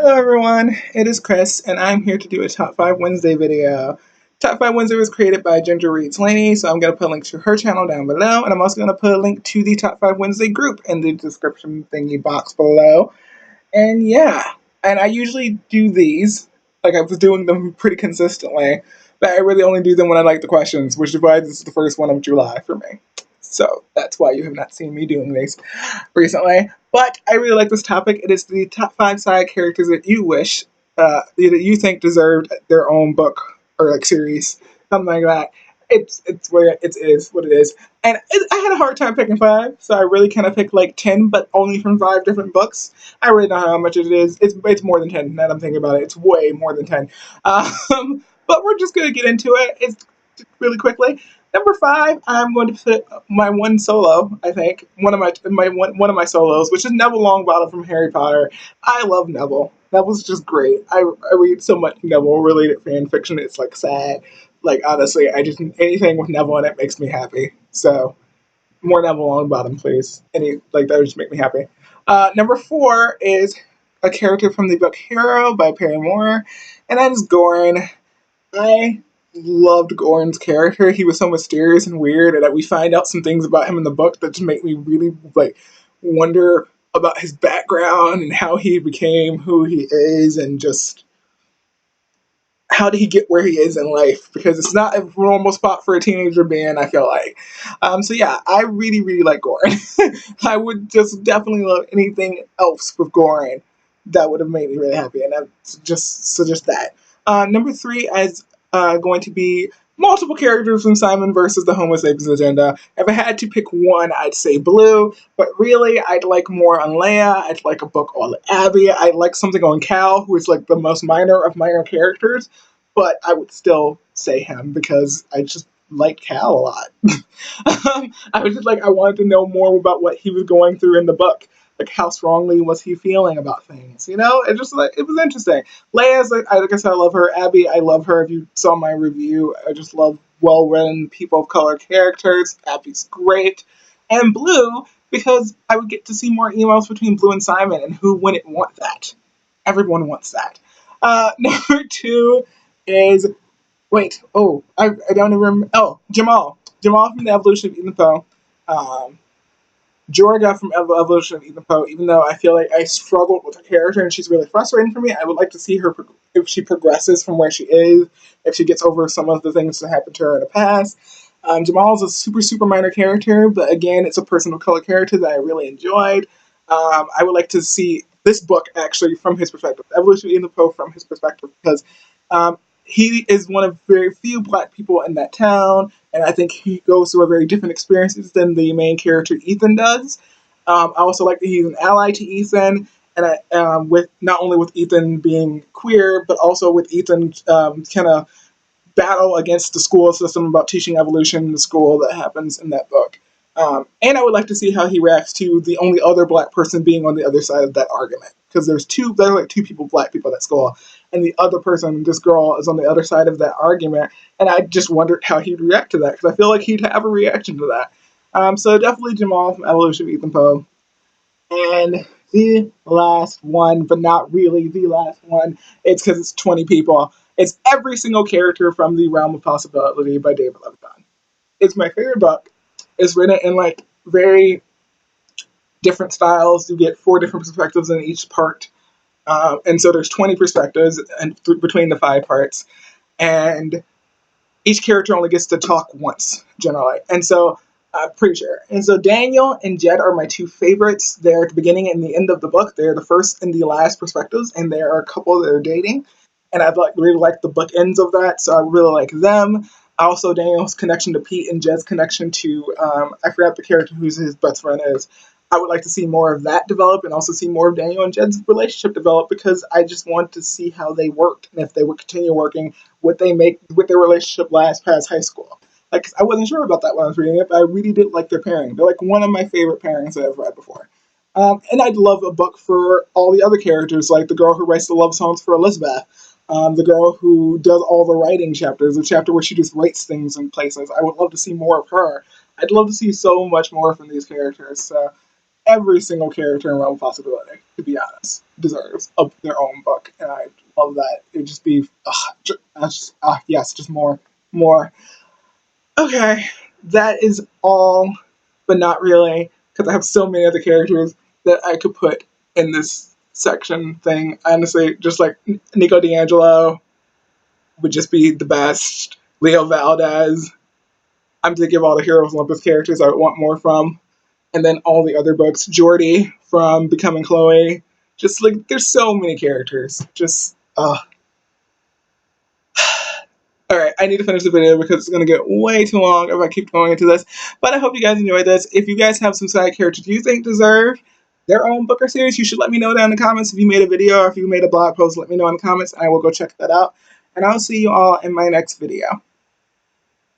Hello everyone, it is Chris, and I'm here to do a Top 5 Wednesday video. Top 5 Wednesday was created by Ginger Reads Laney, so I'm going to put a link to her channel down below, and I'm also going to put a link to the Top 5 Wednesday group in the description thingy box below. And yeah, and I usually do these, like I was doing them pretty consistently, but I really only do them when I like the questions, which is why this is the first one of July for me. So that's why you have not seen me doing these recently. But I really like this topic. It is the top 5 side characters that you wish, that you think deserved their own book or like series, something like that. It's where it is what it is, and I had a hard time picking 5, so I really kind of picked like 10, but only from 5 different books. I really don't know how much it is. It's more than 10. Now that I'm thinking about it, it's way more than 10. But we're just gonna get into it. It's really quickly. Number 5, I'm going to put my one solo. I think one of my solos, which is Neville Longbottom from Harry Potter. I love Neville. Neville's just great. I read so much Neville related fan fiction. It's like sad. Like honestly, I just anything with Neville in it makes me happy. So more Neville Longbottom, please. Any like that would just make me happy. Number 4 is a character from the book Hero by Perry Moore, and that is Goran. I loved Goran's character. He was so mysterious and weird, and that we find out some things about him in the book that just make me really like wonder about his background and how he became who he is, and just how did he get where he is in life? Because it's not a normal spot for a teenager being, I feel like. So yeah, I really, really like Goran. I would just definitely love anything else with Goran that would have made me really happy, and that's just that. Number 3 is going to be multiple characters from Simon versus the Homo sapiens agenda. If I had to pick one, I'd say Blue, but really, I'd like more on Leia. I'd like a book on Abby. I'd like something on Cal, who is like the most minor of minor characters, but I would still say him because I just like Cal a lot. I was just like, I wanted to know more about what he was going through in the book. Like, how strongly was he feeling about things? You know, it just like it was interesting. Leia's like I said, I love her. Abby, I love her. If you saw my review, I just love well-written people of color characters. Abby's great, and Blue because I would get to see more emails between Blue and Simon, and who wouldn't want that? Everyone wants that. Number 2 is wait. Oh, I don't even remember. Oh, Jamal. Jamal from the Evolution of Ethan Poe. Jorga from Evolution of Ethan Poe, even though I feel like I struggled with her character and she's really frustrating for me, I would like to see her if she progresses from where she is, if she gets over some of the things that happened to her in the past. Jamal is a super, super minor character, but again, it's a person of color character that I really enjoyed. I would like to see this book actually from his perspective, Evolution of Ethan Poe from his perspective, because he is one of very few black people in that town, and I think he goes through a very different experiences than the main character Ethan does. I also like that he's an ally to Ethan, and with not only with Ethan being queer, but also with Ethan kind of battle against the school system about teaching evolution in the school that happens in that book. And I would like to see how he reacts to the only other black person being on the other side of that argument. Because there are like 2 people, black people at that school, and the other person, this girl, is on the other side of that argument. And I just wondered how he'd react to that, because I feel like he'd have a reaction to that. So definitely Jamal from Evolution of Ethan Poe. And the last one, but not really the last one, it's because it's 20 people. It's every single character from the Realm of Possibility by David Levitan. It's my favorite book. It's written in like very different styles. You get 4 different perspectives in each part. And so there's 20 perspectives between the 5 parts. And each character only gets to talk once, generally. And so, pretty sure. And so Daniel and Jed are my 2 favorites. They're at the beginning and the end of the book. They're the first and the last perspectives, and there are a couple that are dating. And I've really liked the bookends of that, so I really like them. Also, Daniel's connection to Pete and Jed's connection to, I forgot the character who's his best friend is. I would like to see more of that develop, and also see more of Daniel and Jed's relationship develop, because I just want to see how they worked, and if they would continue working, would their relationship last past high school. Like, I wasn't sure about that when I was reading it, but I really did like their pairing. They're like one of my favorite pairings that I've read before. And I'd love a book for all the other characters, like the girl who writes the love songs for Elizabeth, the girl who does all the writing chapters, the chapter where she just writes things in places. I would love to see more of her. I'd love to see so much more from these characters. So every single character in Realm of Possibility, to be honest, deserves their own book, and I love that. It'd just be, yes, just more, more. Okay, that is all, but not really, because I have so many other characters that I could put in this section thing. Honestly, just like Nico D'Angelo would just be the best. Leo Valdez. I'm thinking of all the Heroes Olympus characters I would want more from. And then all the other books. Jordy from Becoming Chloe. Just like, there's so many characters. Just, Alright, I need to finish the video because it's going to get way too long if I keep going into this. But I hope you guys enjoyed this. If you guys have some side characters you think deserve their own book or series, you should let me know down in the comments. If you made a video or if you made a blog post, let me know in the comments and I will go check that out. And I'll see you all in my next video.